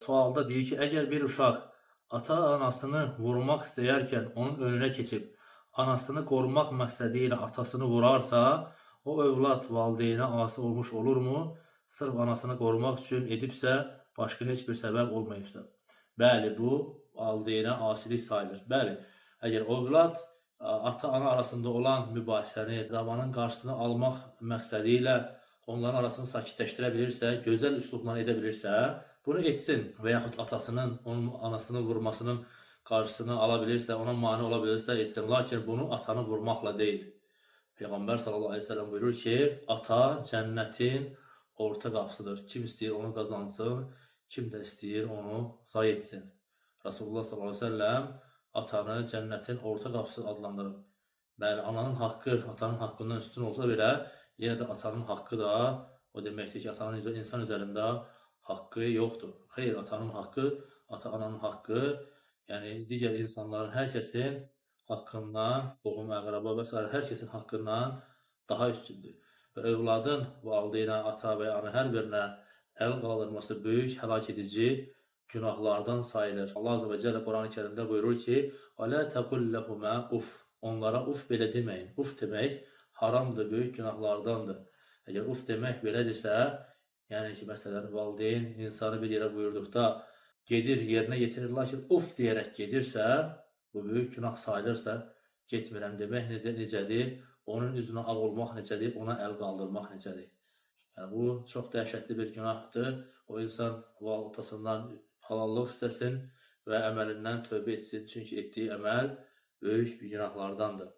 Sualda deyir ki, əgər bir uşaq ata-anasını vurmaq istəyərkən onun önünə keçib, anasını qorumaq məqsədi ilə atasını vurarsa, o övlad valideynə asi olmuş olurmu? Sırf anasını qorumaq üçün edibsə, başqa heç bir səbəb olmayıbsa. Bəli, bu valideynə asilik sayılır. Bəli, əgər övlad ata-ana arasında olan mübahisəni, davanın qarşısını almaq məqsədi ilə onların arasını sakitləşdirə bilirsə, gözəl üslubla edə bilirsə, bunu etsin və yaxud atasının, onun anasını vurmasının qarşısını ala bilirsə, ona mane ola bilirsə etsin. Lakin bunu atanı vurmaqla deyil. Peyğəmbər sallallahu aleyhi ve sellem buyurur ki, ata cənnətin orta qapısıdır. Kim istəyir onu qazansın, kim də istəyir onu zay etsin. Rasulullah sallallahu aleyhi ve sellem atanı cənnətin orta qapısı adlandırır. Bəli, ananın haqqı atanın haqqından üstün olsa belə, yenə də atanın haqqı da o deməkdir ki, atanın insan üzərində haqqı yoxdur. Xeyr, atanın haqqı, ata-ananın haqqı, yəni digər insanların, hər kəsin haqqından, qohum, əqrəba və s. hər kəsin haqqından daha üstündür. Və övladın valideynə, ata və ya ana hər birinə əl qaldırması böyük, həlak edici günahlardan sayılır. Allah Azze və Cəllə Quran-ı Kərimdə buyurur ki, وَلَا تَقُلْ لَهُمَا uf. Onlara uf belə deməyin. Uf demək haramdır, böyük günahlardandır. Əgər uf demək belədirsə, yəni ki, məsələn, valideyn insanı bir yerə buyurduqda gedir, yerinə yetirir, lakin uf deyərək gedirsə, bu böyük günah sayılırsa, getmirəm demək necədir, onun üzünə ağ olmaq necədir, ona əl qaldırmaq necədir. Yəni, bu çox dəhşətli bir günahdır. O insan atasından halallıq istəsin və əməlindən tövbə etsin, çünki etdiyi əməl böyük bir günahlardandır.